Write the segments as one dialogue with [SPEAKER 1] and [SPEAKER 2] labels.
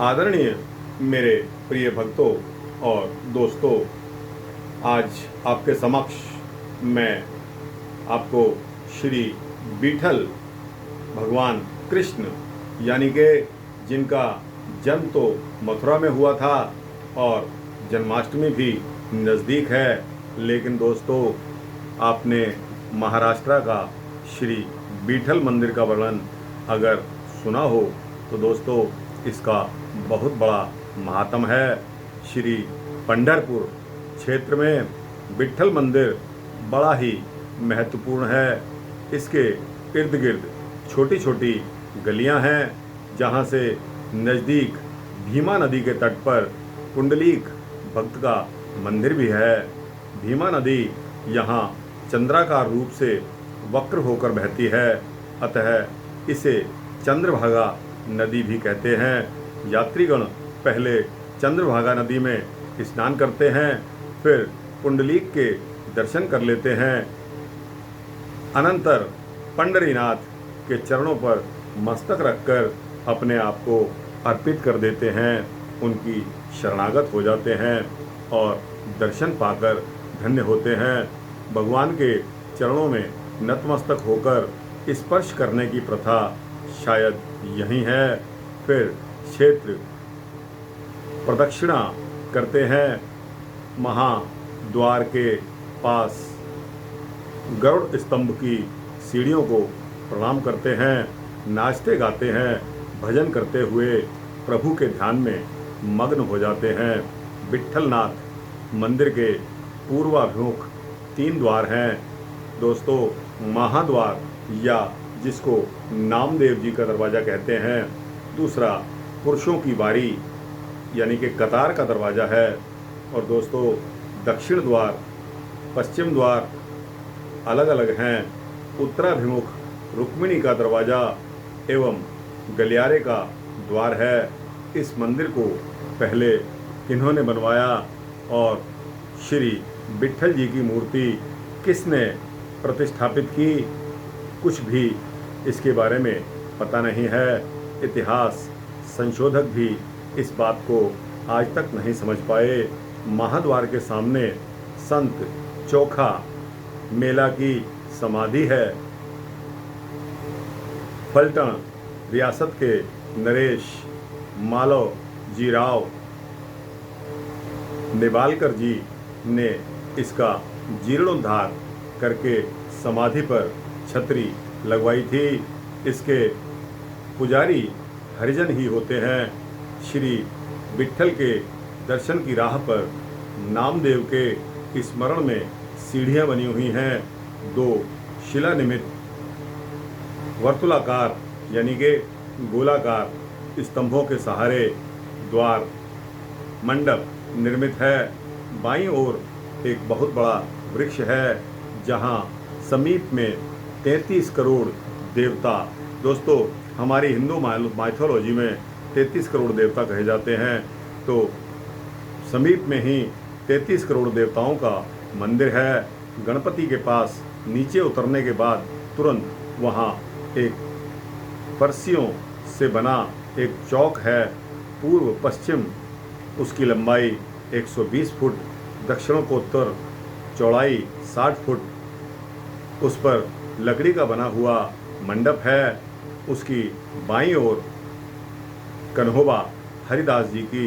[SPEAKER 1] आदरणीय मेरे प्रिय भक्तों और दोस्तों, आज आपके समक्ष मैं आपको श्री विठल भगवान कृष्ण यानी कि जिनका जन्म तो मथुरा में हुआ था और जन्माष्टमी भी नज़दीक है, लेकिन दोस्तों आपने महाराष्ट्र का श्री विठल मंदिर का वर्णन अगर सुना हो तो दोस्तों इसका बहुत बड़ा महात्म है। श्री पंढरपुर क्षेत्र में विठल मंदिर बड़ा ही महत्वपूर्ण है। इसके इर्द गिर्द छोटी छोटी गलियां हैं, जहां से नज़दीक भीमा नदी के तट पर कुंडलीक भक्त का मंदिर भी है। भीमा नदी यहाँ चंद्राकार रूप से वक्र होकर बहती है, अतः इसे चंद्रभागा नदी भी कहते हैं। यात्रीगण पहले चंद्रभागा नदी में स्नान करते हैं, फिर कुंडलीक के दर्शन कर लेते हैं, अनंतर पंढरीनाथ के चरणों पर मस्तक रखकर अपने आप को अर्पित कर देते हैं, उनकी शरणागत हो जाते हैं और दर्शन पाकर धन्य होते हैं। भगवान के चरणों में नतमस्तक होकर स्पर्श करने की प्रथा शायद यही है। फिर क्षेत्र प्रदक्षिणा करते हैं, महाद्वार के पास गरुड़ स्तंभ की सीढ़ियों को प्रणाम करते हैं, नाचते गाते हैं, भजन करते हुए प्रभु के ध्यान में मग्न हो जाते हैं। विठलनाथ मंदिर के पूर्वाभिमुख 3 द्वार हैं दोस्तों। महाद्वार या जिसको नामदेव जी का दरवाज़ा कहते हैं, दूसरा पुरुषों की बारी यानी कि कतार का दरवाज़ा है, और दोस्तों दक्षिण द्वार पश्चिम द्वार अलग अलग हैं। उत्तराभिमुख रुक्मिणी का दरवाज़ा एवं गलियारे का द्वार है। इस मंदिर को पहले किन्होंने बनवाया और श्री विठल जी की मूर्ति किसने प्रतिष्ठापित की, कुछ भी इसके बारे में पता नहीं है। इतिहास संशोधक भी इस बात को आज तक नहीं समझ पाए। महाद्वार के सामने संत चोखा मेला की समाधि है। फलटण रियासत के नरेश मालव जी राव निबालकर जी ने इसका जीर्णोद्धार करके समाधि पर छतरी लगवाई थी। इसके पुजारी हरिजन ही होते हैं। श्री विठल के दर्शन की राह पर नामदेव के स्मरण में सीढ़ियाँ बनी हुई हैं। 2 शिला निमित्त वर्तुलाकार यानी कि गोलाकार स्तंभों के सहारे द्वार मंडप निर्मित है। बाईं ओर एक बहुत बड़ा वृक्ष है, जहां समीप में 33 करोड़ देवता, दोस्तों हमारी हिंदू माइथोलॉजी में 33 करोड़ देवता कहे जाते हैं, तो समीप में ही 33 करोड़ देवताओं का मंदिर है। गणपति के पास नीचे उतरने के बाद तुरंत वहाँ एक फर्शियों से बना एक चौक है। पूर्व पश्चिम उसकी लंबाई 120 फुट, दक्षिणोत्तर चौड़ाई 60 फुट, उस पर लकड़ी का बना हुआ मंडप है। उसकी बाईं ओर कन्होबा हरिदास जी की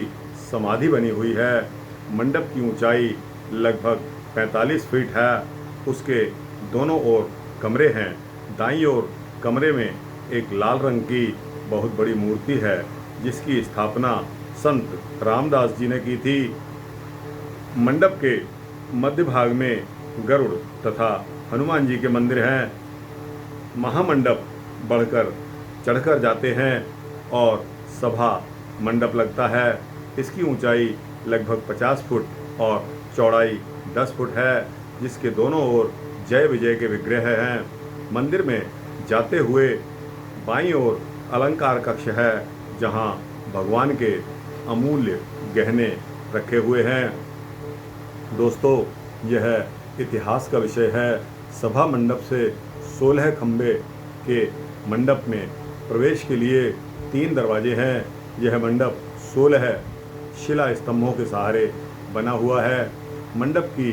[SPEAKER 1] समाधि बनी हुई है। मंडप की ऊंचाई लगभग 45 फीट है। उसके दोनों ओर कमरे हैं। दाईं ओर कमरे में एक लाल रंग की बहुत बड़ी मूर्ति है, जिसकी स्थापना संत रामदास जी ने की थी। मंडप के मध्य भाग में गरुड़ तथा हनुमान जी के मंदिर हैं। महामंडप बढ़कर चढ़कर जाते हैं और सभा मंडप लगता है। इसकी ऊंचाई लगभग 50 फुट और चौड़ाई 10 फुट है, जिसके दोनों ओर जय विजय के विग्रह हैं। मंदिर में जाते हुए बाईं ओर अलंकार कक्ष है, जहां भगवान के अमूल्य गहने रखे हुए हैं। दोस्तों यह इतिहास का विषय है। सभा मंडप से 16 खंबे के मंडप में प्रवेश के लिए 3 दरवाजे हैं। यह मंडप 16 शिला स्तंभों के सहारे बना हुआ है। मंडप की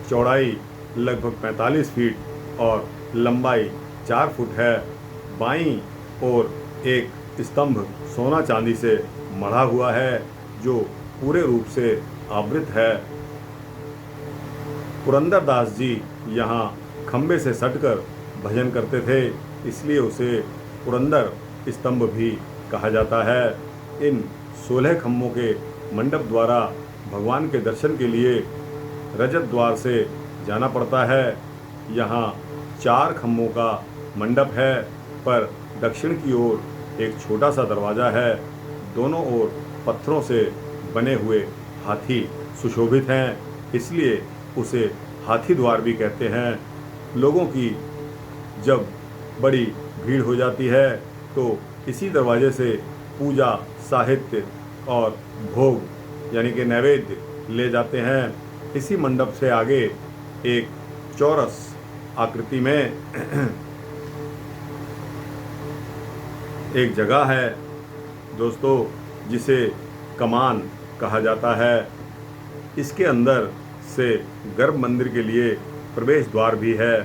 [SPEAKER 1] चौड़ाई लगभग 45 फीट और लंबाई 4 फुट है। बाईं ओर एक स्तंभ सोना चांदी से मढ़ा हुआ है जो पूरे रूप से आवृत है। पुरंदर दास जी यहाँ खंबे से सटकर भजन करते थे, इसलिए उसे पुरंदर स्तंभ भी कहा जाता है। इन 16 खंभों के मंडप द्वारा भगवान के दर्शन के लिए रजत द्वार से जाना पड़ता है। यहाँ 4 खंभों का मंडप है, पर दक्षिण की ओर एक छोटा सा दरवाज़ा है। दोनों ओर पत्थरों से बने हुए हाथी सुशोभित हैं, इसलिए उसे हाथी द्वार भी कहते हैं। लोगों की जब बड़ी भीड़ हो जाती है तो इसी दरवाजे से पूजा साहित्य और भोग यानी कि नैवेद्य ले जाते हैं। इसी मंडप से आगे एक चौरस आकृति में एक जगह है दोस्तों, जिसे कमान कहा जाता है। इसके अंदर से गर्भ मंदिर के लिए प्रवेश द्वार भी है।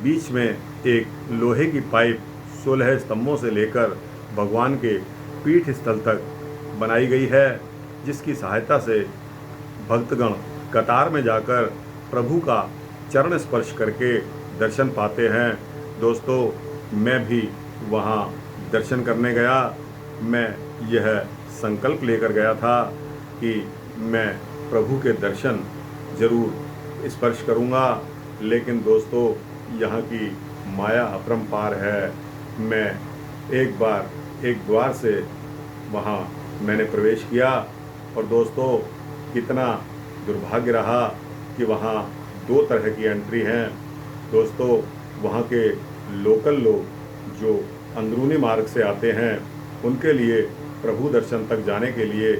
[SPEAKER 1] बीच में एक लोहे की पाइप 16 स्तंभों से लेकर भगवान के पीठ स्थल तक बनाई गई है, जिसकी सहायता से भक्तगण कतार में जाकर प्रभु का चरण स्पर्श करके दर्शन पाते हैं। दोस्तों, मैं भी वहाँ दर्शन करने गया। मैं यह संकल्प लेकर गया था कि मैं प्रभु के दर्शन ज़रूर स्पर्श करूँगा, लेकिन दोस्तों यहाँ की माया अपरंपार है। मैं एक बार एक द्वार से वहाँ मैंने प्रवेश किया और दोस्तों कितना दुर्भाग्य रहा कि वहाँ 2 तरह की एंट्री हैं। दोस्तों, वहाँ के लोकल लोग जो अंदरूनी मार्ग से आते हैं उनके लिए प्रभु दर्शन तक जाने के लिए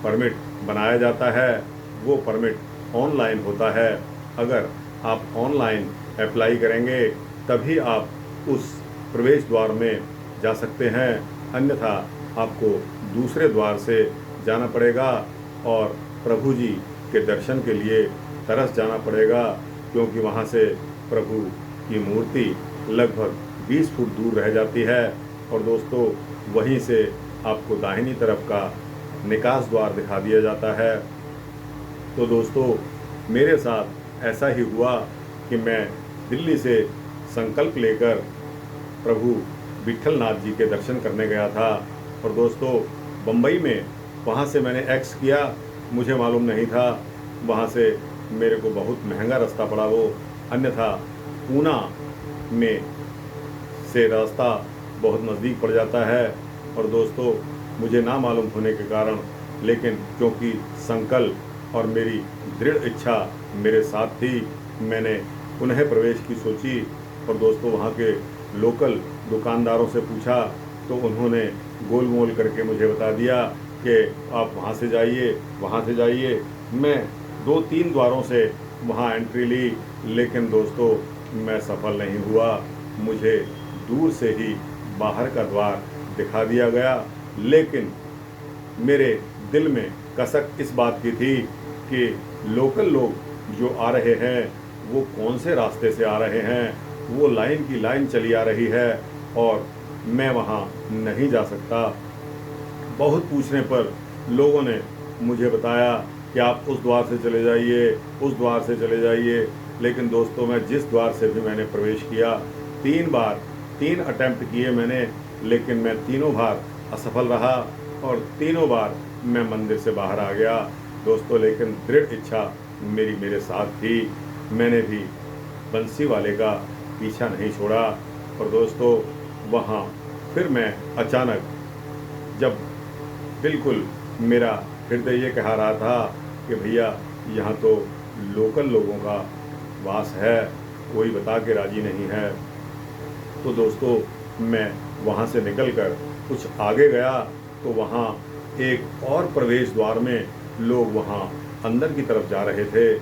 [SPEAKER 1] परमिट बनाया जाता है। वो परमिट ऑनलाइन होता है। अगर आप ऑनलाइन अप्लाई करेंगे तभी आप उस प्रवेश द्वार में जा सकते हैं, अन्यथा आपको दूसरे द्वार से जाना पड़ेगा और प्रभु जी के दर्शन के लिए तरस जाना पड़ेगा, क्योंकि वहाँ से प्रभु की मूर्ति लगभग 20 फुट दूर रह जाती है। और दोस्तों, वहीं से आपको दाहिनी तरफ का निकास द्वार दिखा दिया जाता है। तो दोस्तों, मेरे साथ ऐसा ही हुआ कि मैं दिल्ली से संकल्प लेकर प्रभु विट्ठलनाथ जी के दर्शन करने गया था। और दोस्तों, बम्बई में वहाँ से मैंने एक्स किया, मुझे मालूम नहीं था, वहाँ से मेरे को बहुत महंगा रास्ता पड़ा वो, अन्यथा पूना में से रास्ता बहुत नज़दीक पड़ जाता है। और दोस्तों, मुझे ना मालूम होने के कारण, लेकिन क्योंकि संकल्प और मेरी दृढ़ इच्छा मेरे साथ थी, मैंने पुनः प्रवेश की सोची। और दोस्तों, वहाँ के लोकल दुकानदारों से पूछा तो उन्होंने गोल मोल करके मुझे बता दिया कि आप वहाँ से जाइए, वहाँ से जाइए। मैं 2-3 द्वारों से वहाँ एंट्री ली, लेकिन दोस्तों मैं सफल नहीं हुआ। मुझे दूर से ही बाहर का द्वार दिखा दिया गया, लेकिन मेरे दिल में कसक इस बात की थी कि लोकल लोग जो आ रहे हैं वो कौन से रास्ते से आ रहे हैं, वो लाइन की लाइन चली आ रही है और मैं वहाँ नहीं जा सकता। बहुत पूछने पर लोगों ने मुझे बताया कि आप उस द्वार से चले जाइए, उस द्वार से चले जाइए। लेकिन दोस्तों, मैं जिस द्वार से भी मैंने प्रवेश किया, 3 अटेम्प्ट किए मैंने, लेकिन मैं तीनों बार असफल रहा और तीनों बार मैं मंदिर से बाहर आ गया। दोस्तों, लेकिन दृढ़ इच्छा मेरे साथ थी। मैंने भी बंसी वाले का पीछा नहीं छोड़ा। और दोस्तों, वहाँ फिर मैं अचानक, जब बिल्कुल मेरा हृदय ये कह रहा था कि भैया यहाँ तो लोकल लोगों का वास है, कोई बता के राजी नहीं है, तो दोस्तों मैं वहाँ से निकलकर कुछ आगे गया तो वहाँ एक और प्रवेश द्वार में लोग वहाँ अंदर की तरफ जा रहे थे।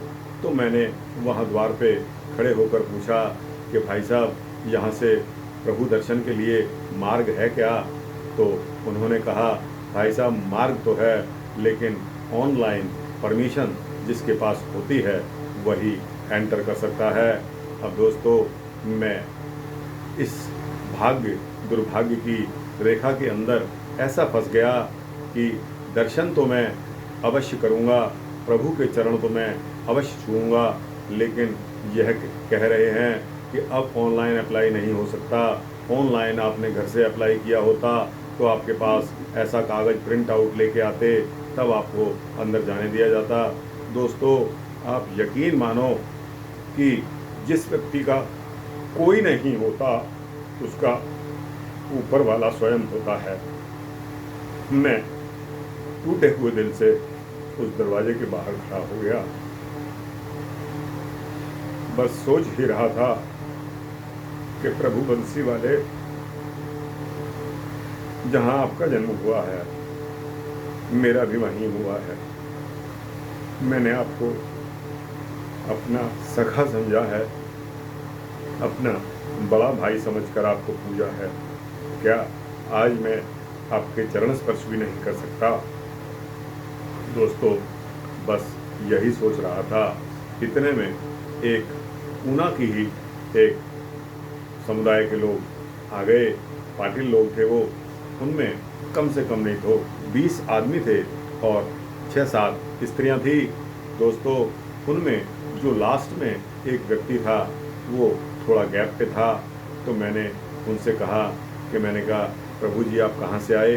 [SPEAKER 1] तो मैंने वहाँ द्वार पे खड़े होकर पूछा कि भाई साहब, यहाँ से प्रभु दर्शन के लिए मार्ग है क्या? तो उन्होंने कहा भाई साहब मार्ग तो है, लेकिन ऑनलाइन परमिशन जिसके पास होती है वही एंटर कर सकता है। अब दोस्तों, मैं इस भाग्य दुर्भाग्य की रेखा के अंदर ऐसा फंस गया कि दर्शन तो मैं अवश्य करूँगा, प्रभु के चरण तो मैं अवश्य छूऊंगा, लेकिन यह कह रहे हैं कि अब ऑनलाइन अप्लाई नहीं हो सकता। ऑनलाइन आपने घर से अप्लाई किया होता तो आपके पास ऐसा कागज़ प्रिंट आउट लेके आते, तब आपको अंदर जाने दिया जाता। दोस्तों, आप यकीन मानो कि जिस व्यक्ति का कोई नहीं होता उसका ऊपर वाला स्वयं होता है। मैं टूटे हुए दिल से उस दरवाजे के बाहर खड़ा हो गया। बस सोच ही रहा था कि प्रभु बंसी वाले, जहां आपका जन्म हुआ है मेरा भी वहीं हुआ है। मैंने आपको अपना सखा समझा है, अपना बड़ा भाई समझकर आपको पूजा है। क्या आज मैं आपके चरण स्पर्श भी नहीं कर सकता? दोस्तों, बस यही सोच रहा था। इतने में एक ऊना की ही एक समुदाय के लोग आ गए। पाटिल लोग थे वो, उनमें कम से कम नहीं तो 20 आदमी थे और 6-7 स्त्रियां थी। दोस्तों, उनमें जो लास्ट में एक व्यक्ति था वो थोड़ा गैप पे था, तो मैंने उनसे कहा कि प्रभु जी आप कहाँ से आए?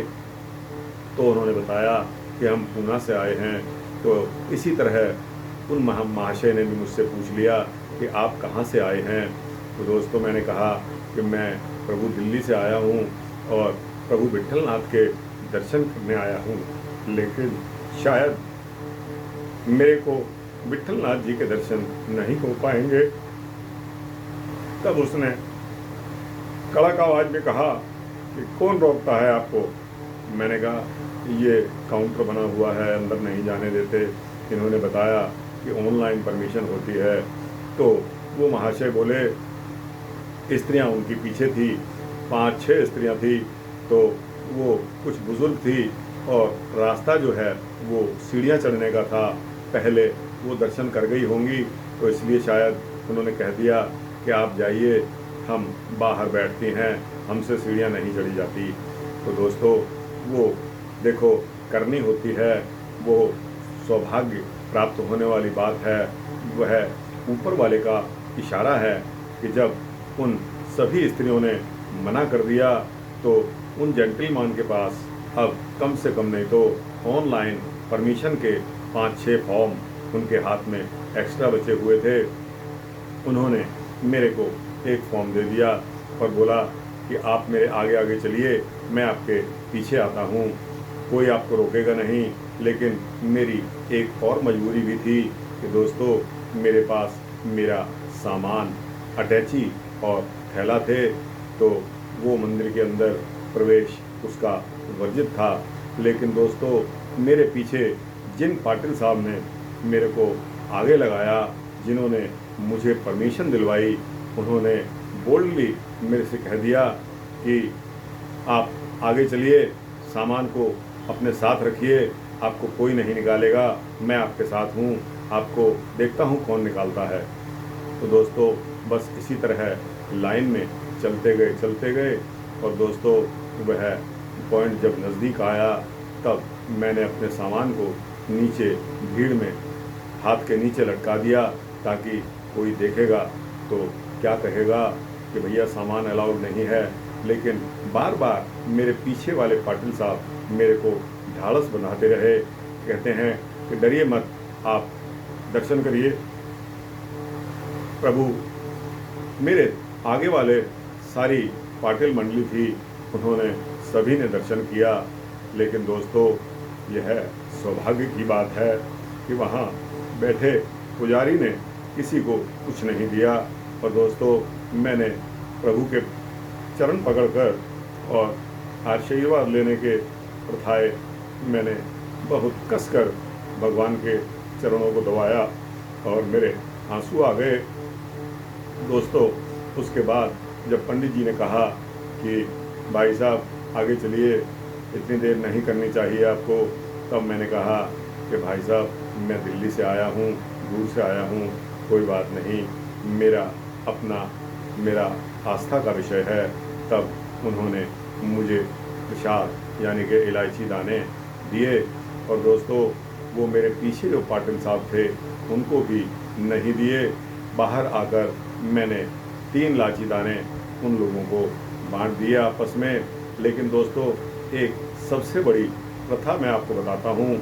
[SPEAKER 1] तो उन्होंने बताया कि हम पूना से आए हैं। तो इसी तरह उन महाशय ने भी मुझसे पूछ लिया कि आप कहाँ से आए हैं? तो दोस्तों, मैंने कहा कि मैं प्रभु दिल्ली से आया हूँ और प्रभु विट्ठलनाथ के दर्शन करने आया हूँ, लेकिन शायद मेरे को विट्ठलनाथ जी के दर्शन नहीं हो पाएंगे। तब उसने कड़क आवाज में कहा कि कौन रोकता है आपको? मैंने कहा ये काउंटर बना हुआ है, अंदर नहीं जाने देते। इन्होंने बताया कि ऑनलाइन परमिशन होती है। तो वो महाशय बोले, स्त्रियां उनकी पीछे थी, 5-6 स्त्रियां थी, तो वो कुछ बुजुर्ग थी और रास्ता जो है वो सीढ़ियां चढ़ने का था। पहले वो दर्शन कर गई होंगी, तो इसलिए शायद उन्होंने कह दिया कि आप जाइए, हम बाहर बैठती हैं, हमसे सीढ़ियां नहीं चढ़ी जाती। तो दोस्तों, वो देखो करनी होती है, वो सौभाग्य प्राप्त होने वाली बात है। वह ऊपर वाले का इशारा है कि जब उन सभी स्त्रियों ने मना कर दिया तो उन जेंटलमैन के पास अब कम से कम नहीं तो ऑनलाइन परमिशन के 5-6 फॉर्म उनके हाथ में एक्स्ट्रा बचे हुए थे। उन्होंने मेरे को एक फॉर्म दे दिया और बोला कि आप मेरे आगे आगे चलिए, मैं आपके पीछे आता हूँ, कोई आपको रोकेगा नहीं। लेकिन मेरी एक और मजबूरी भी थी कि दोस्तों, मेरे पास मेरा सामान, अटैची और थैला थे, तो वो मंदिर के अंदर प्रवेश उसका वर्जित था। लेकिन दोस्तों, मेरे पीछे जिन पाटिल साहब ने मेरे को आगे लगाया, जिन्होंने मुझे परमिशन दिलवाई, उन्होंने बोल्डली मेरे से कह दिया कि आप आगे चलिए, सामान को अपने साथ रखिए, आपको कोई नहीं निकालेगा, मैं आपके साथ हूँ, आपको देखता हूँ कौन निकालता है। तो दोस्तों, बस इसी तरह लाइन में चलते गए और दोस्तों, वह पॉइंट जब नज़दीक आया तब मैंने अपने सामान को नीचे भीड़ में हाथ के नीचे लटका दिया, ताकि कोई देखेगा तो क्या कहेगा कि भैया सामान अलाउड नहीं है। लेकिन बार बार मेरे पीछे वाले पाटिल साहब मेरे को ढाढ़स बनाते रहे, कहते हैं कि डरिए मत, आप दर्शन करिए। प्रभु, मेरे आगे वाले सारी पाटिल मंडली थी, उन्होंने सभी ने दर्शन किया। लेकिन दोस्तों, यह सौभाग्य की बात है कि वहाँ बैठे पुजारी ने किसी को कुछ नहीं दिया। और दोस्तों, मैंने प्रभु के चरण पकड़कर और आशीर्वाद लेने के प्रथाए मैंने बहुत कसकर भगवान के चरणों को दबाया और मेरे आंसू आ गए। दोस्तों, उसके बाद जब पंडित जी ने कहा कि भाई साहब आगे चलिए, इतनी देर नहीं करनी चाहिए आपको। तब मैंने कहा कि भाई साहब, मैं दिल्ली से आया हूँ, दूर से आया हूँ, कोई बात नहीं, मेरा आस्था का विषय है। तब उन्होंने मुझे प्रसाद यानी कि इलायची दाने दिए। और दोस्तों, वो मेरे पीछे जो पाटिल साहब थे उनको भी नहीं दिए। बाहर आकर मैंने 3 इलायची दाने उन लोगों को बांट दिए आपस में। लेकिन दोस्तों, एक सबसे बड़ी प्रथा मैं आपको बताता हूँ,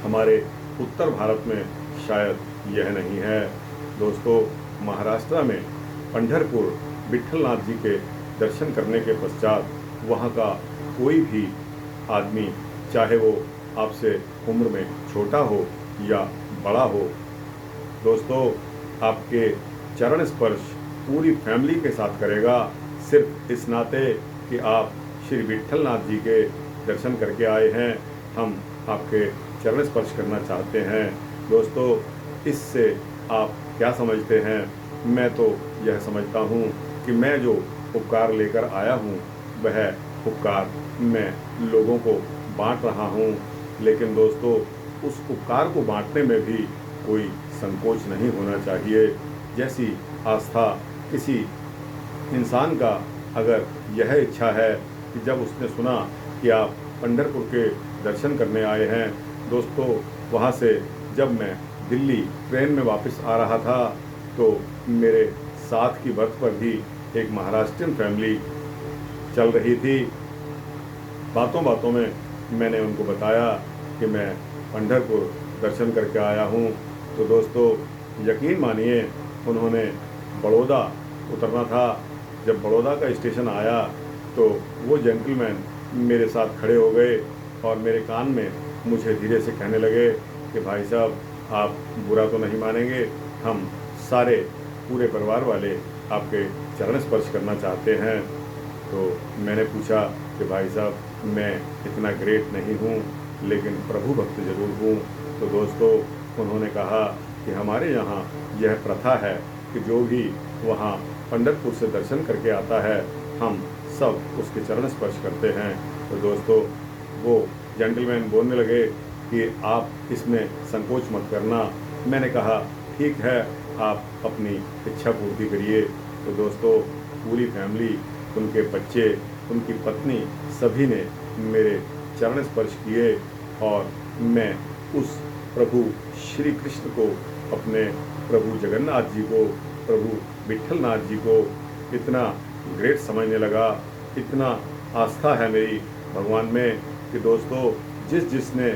[SPEAKER 1] हमारे उत्तर भारत में शायद यह नहीं है। दोस्तों, महाराष्ट्र में पंढरपुर विट्ठलनाथ जी के दर्शन करने के पश्चात वहाँ का कोई भी आदमी, चाहे वो आपसे उम्र में छोटा हो या बड़ा हो, दोस्तों, आपके चरण स्पर्श पूरी फैमिली के साथ करेगा, सिर्फ इस नाते कि आप श्री विट्ठलनाथ जी के दर्शन करके आए हैं, हम आपके चरण स्पर्श करना चाहते हैं। दोस्तों, इससे आप क्या समझते हैं? मैं तो यह समझता हूँ कि मैं जो उपकार लेकर आया हूँ वह उपकार मैं लोगों को बांट रहा हूँ। लेकिन दोस्तों, उस उपकार को बांटने में भी कोई संकोच नहीं होना चाहिए। जैसी आस्था किसी इंसान का अगर यह इच्छा है कि जब उसने सुना कि आप पंढरपुर के दर्शन करने आए हैं, दोस्तों, वहाँ से जब मैं दिल्ली ट्रेन में वापस आ रहा था तो मेरे साथ की बर्थ पर भी एक महाराष्ट्रियन फैमिली चल रही थी। बातों बातों में मैंने उनको बताया कि मैं पंढरपुर दर्शन करके आया हूँ। तो दोस्तों, यकीन मानिए, उन्होंने बड़ौदा उतरना था। जब बड़ौदा का स्टेशन आया तो वो जेंटलमैन मेरे साथ खड़े हो गए और मेरे कान में मुझे धीरे से कहने लगे कि भाई साहब, आप बुरा तो नहीं मानेंगे, हम सारे पूरे परिवार वाले आपके चरण स्पर्श करना चाहते हैं। तो मैंने पूछा कि भाई साहब, मैं इतना ग्रेट नहीं हूँ, लेकिन प्रभु भक्त जरूर हूँ। तो दोस्तों, उन्होंने कहा कि हमारे यहाँ यह प्रथा है कि जो भी वहाँ पंढरपुर से दर्शन करके आता है, हम सब उसके चरण स्पर्श करते हैं। तो दोस्तों, वो जेंटलमैन बोलने लगे कि आप इसमें संकोच मत करना। मैंने कहा ठीक है, आप अपनी इच्छा पूर्ति करिए। तो दोस्तों, पूरी फैमिली, उनके बच्चे, उनकी पत्नी, सभी ने मेरे चरण स्पर्श किए और मैं उस प्रभु श्री कृष्ण को, अपने प्रभु जगन्नाथ जी को, प्रभु विट्ठलनाथ जी को इतना ग्रेट समझने लगा। इतना आस्था है मेरी भगवान में कि दोस्तों, जिसने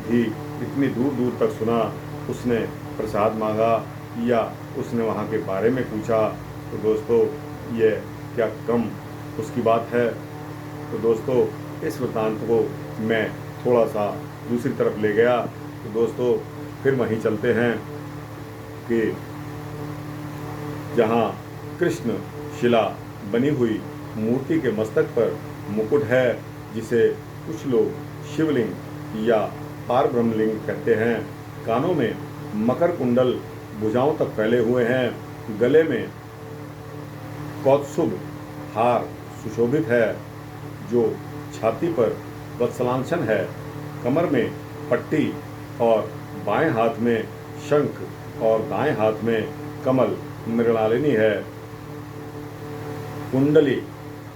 [SPEAKER 1] भी इतनी दूर दूर तक सुना, उसने प्रसाद मांगा या उसने वहाँ के बारे में पूछा। तो दोस्तों, ये क्या कम उसकी बात है। तो दोस्तों, इस वृत्तांत को मैं थोड़ा सा दूसरी तरफ ले गया। तो दोस्तों, फिर वहीं चलते हैं कि जहाँ कृष्ण शिला बनी हुई मूर्ति के मस्तक पर मुकुट है, जिसे कुछ लोग शिवलिंग या पारब्रह्मलिंग कहते हैं। कानों में मकर कुंडल भुजाओं तक फैले हुए हैं। गले में कौत्सुभ हार सुशोभित है, जो छाती पर वत्सलांछन है। कमर में पट्टी और बाएं हाथ में शंख और दाएं हाथ में कमल मृणालिनी है। कुंडली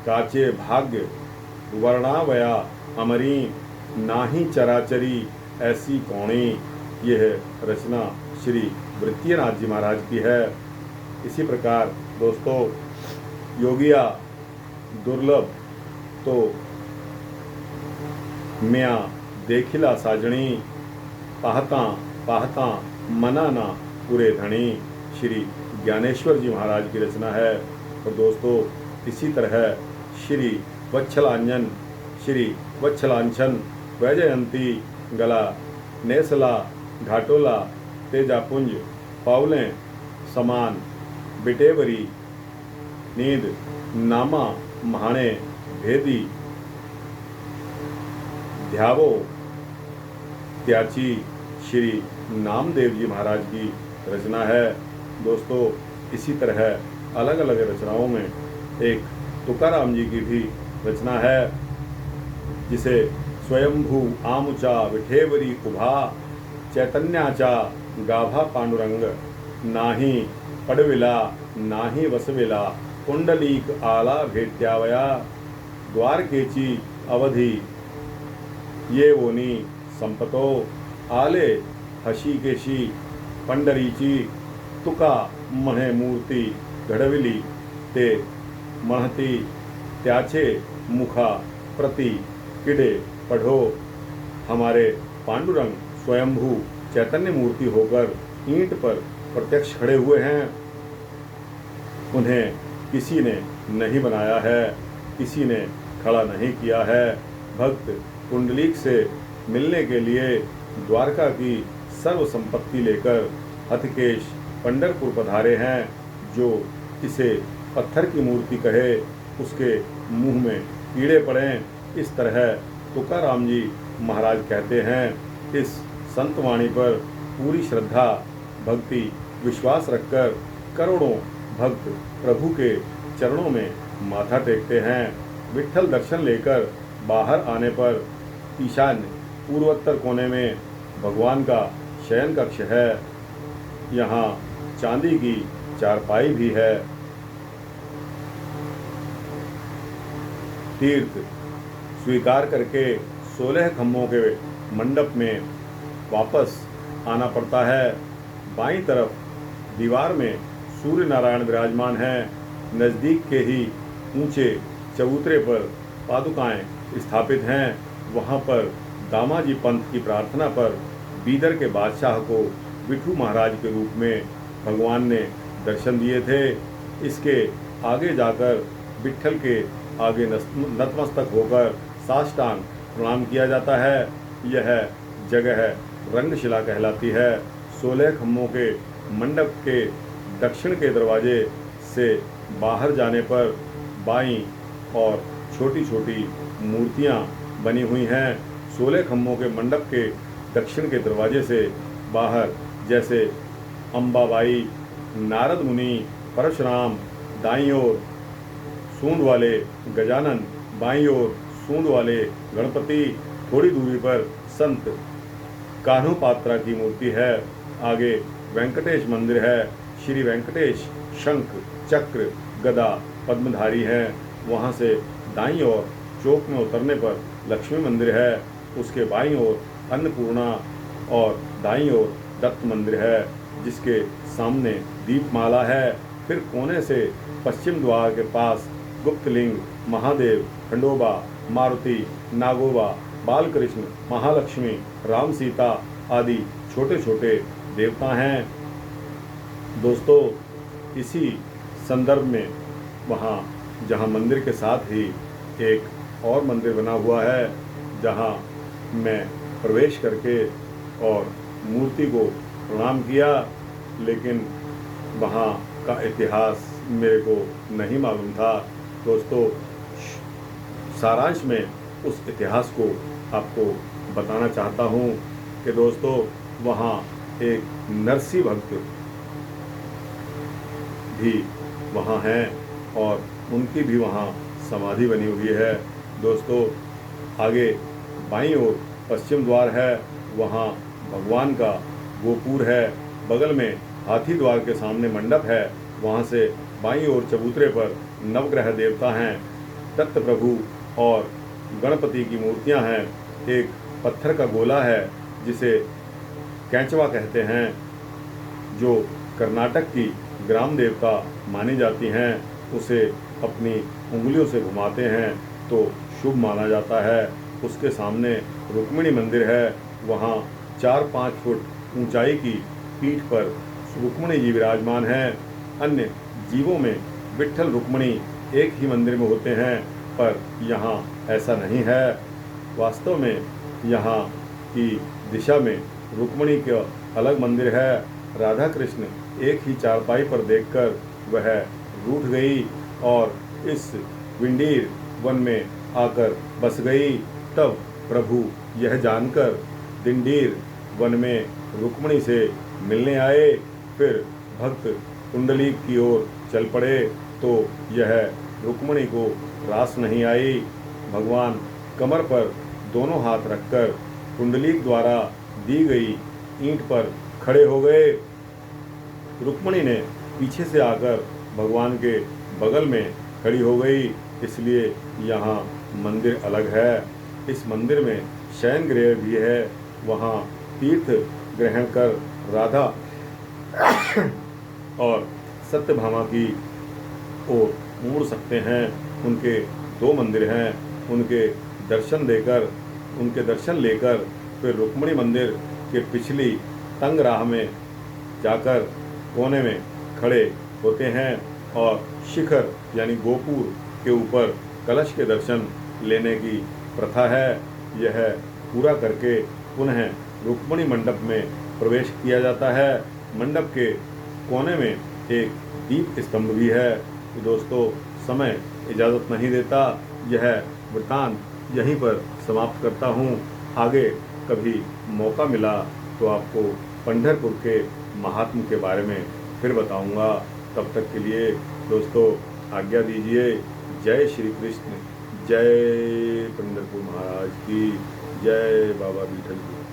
[SPEAKER 1] काचे भाग्य वर्णावया अमरी, नाही चराचरी ऐसी कौणी। यह रचना श्री वृत्तीनाथ जी महाराज की है। इसी प्रकार दोस्तों, योगिया दुर्लभ तो म्या देखिला साजणी, पाहता पाहता मना ना पूरे धनी। श्री ज्ञानेश्वर जी महाराज की रचना है। और दोस्तों, इसी तरह श्री वत्सलांछन वैजयंती गला नेसला घाटोला तेजापुंज पावलें समान बिटेवरी नींद नामा महाणे भेदी ध्यावो त्याची। श्री नामदेव जी महाराज की रचना है। दोस्तों, इसी तरह अलग अलग रचनाओं में एक तुकाराम जी की भी रचना है। जिसे स्वयंभू आमुचा विठेवरी उभा चैतन्याचा गाभा पांडुरंग नाही पडविला नाही वसविला कुंडलीक आला भेट्यावया द्वारकेची अवधी ये वोनी संपतो आले हशीकेशी पंढरीची तुका म्हणे मूर्ती घडविली ते महती त्याचे मुखा प्रति किडे पढ़ो। हमारे पांडुरंग स्वयंभू चैतन्य मूर्ति होकर ईंट पर प्रत्यक्ष खड़े हुए हैं। उन्हें किसी ने नहीं बनाया है, किसी ने खड़ा नहीं किया है। भक्त कुंडलीक से मिलने के लिए द्वारका की सर्व संपत्ति लेकर हतकेश पंढरपुर पधारे हैं। जो इसे पत्थर की मूर्ति कहे उसके मुंह में कीड़े पड़ें। इस तरह तुकाराम जी महाराज कहते हैं। इस संतवाणी पर पूरी श्रद्धा भक्ति विश्वास रखकर करोड़ों भक्त प्रभु के चरणों में माथा टेकते हैं। विट्ठल दर्शन लेकर बाहर आने पर ईशान्य पूर्वोत्तर कोने में भगवान का शयन कक्ष है। यहाँ चांदी की चारपाई भी है। तीर्थ स्वीकार करके 16 खम्भों के मंडप में वापस आना पड़ता है। बाईं तरफ दीवार में सूर्य नारायण विराजमान हैं। नज़दीक के ही ऊंचे चबूतरे पर पादुकाएं स्थापित हैं। वहां पर दामाजी पंथ की प्रार्थना पर बीदर के बादशाह को विठू महाराज के रूप में भगवान ने दर्शन दिए थे। इसके आगे जाकर विट्ठल के आगे नतमस्तक होकर साष्टांग प्रणाम किया जाता है। यह जगह रंगशिला कहलाती है। 16 खम्भों के मंडप के दक्षिण के दरवाजे से बाहर जाने पर बाईं और छोटी छोटी मूर्तियां बनी हुई हैं। 16 खम्भों के मंडप के दक्षिण के दरवाजे से बाहर जैसे अम्बाबाई, नारद मुनि, परशुराम, दाईं ओर सूंड वाले गजानन, बाईं ओर सूंड वाले गणपति, थोड़ी दूरी पर संत कान्होपात्रा की मूर्ति है। आगे वेंकटेश मंदिर है। श्री वेंकटेश शंख चक्र गदा पद्मधारी है। वहाँ से दाईं ओर चौक में उतरने पर लक्ष्मी मंदिर है। उसके बाईं ओर अन्नपूर्णा और दाईं ओर दत्त मंदिर है, जिसके सामने दीपमाला है। फिर कोने से पश्चिम द्वार के पास गुप्तलिंग, महादेव, खंडोबा, मारुति, नागोबा, बालकृष्ण, महालक्ष्मी, राम सीता आदि छोटे छोटे देवता हैं। दोस्तों, इसी संदर्भ में वहाँ जहाँ मंदिर के साथ ही एक और मंदिर बना हुआ है, जहाँ मैं प्रवेश करके और मूर्ति को प्रणाम किया, लेकिन वहाँ का इतिहास मेरे को नहीं मालूम था। दोस्तों, सारांश में उस इतिहास को आपको बताना चाहता हूँ कि दोस्तों, वहाँ एक नरसी भक्त भी वहाँ हैं और उनकी भी वहाँ समाधि बनी हुई है। दोस्तों, आगे बाईं ओर पश्चिम द्वार है। वहाँ भगवान का गोपुर है। बगल में हाथी द्वार के सामने मंडप है। वहाँ से बाईं ओर चबूतरे पर नवग्रह देवता हैं, दत्त प्रभु और गणपति की मूर्तियाँ हैं। एक पत्थर का गोला है जिसे कैंचवा कहते हैं, जो कर्नाटक की ग्राम देवता मानी जाती हैं। उसे अपनी उंगलियों से घुमाते हैं तो शुभ माना जाता है। उसके सामने रुक्मिणी मंदिर है। वहाँ 4-5 फुट ऊंचाई की पीठ पर रुक्मिणी जी विराजमान हैं। अन्य जीवों में विट्ठल रुक्मिणी एक ही मंदिर में होते हैं, पर यहाँ ऐसा नहीं है। वास्तव में यहाँ की दिशा में रुक्मिणी का अलग मंदिर है। राधा कृष्ण एक ही चारपाई पर देखकर वह रूठ गई और इस विंडीर वन में आकर बस गई। तब प्रभु यह जानकर दिंडीर वन में रुक्मिणी से मिलने आए। फिर भक्त कुंडलीक की ओर चल पड़े तो यह रुक्मिणी को रास नहीं आई। भगवान कमर पर दोनों हाथ रखकर कुंडलीक द्वारा दी गई ईंट पर खड़े हो गए। रुक्मणी ने पीछे से आकर भगवान के बगल में खड़ी हो गई, इसलिए यहाँ मंदिर अलग है। इस मंदिर में शयन गृह भी है। वहाँ तीर्थ ग्रहण कर राधा और सत्यभामा की ओर मुड़ सकते हैं। उनके 2 मंदिर हैं। उनके दर्शन लेकर फिर रुक्मणी मंदिर के पिछली तंग राह में जाकर कोने में खड़े होते हैं और शिखर यानी गोपुर के ऊपर कलश के दर्शन लेने की प्रथा है। यह पूरा करके पुनः रुक्मणी मंडप में प्रवेश किया जाता है। मंडप के कोने में एक दीप स्तंभ भी है। तो दोस्तों, समय इजाज़त नहीं देता, यह वृतांत यहीं पर समाप्त करता हूँ। आगे कभी मौका मिला तो आपको पंढरपुर के महात्म के बारे में फिर बताऊँगा। तब तक के लिए दोस्तों आज्ञा दीजिए। जय श्री कृष्ण, जय पंढरपुर महाराज की, जय बाबा विठल की।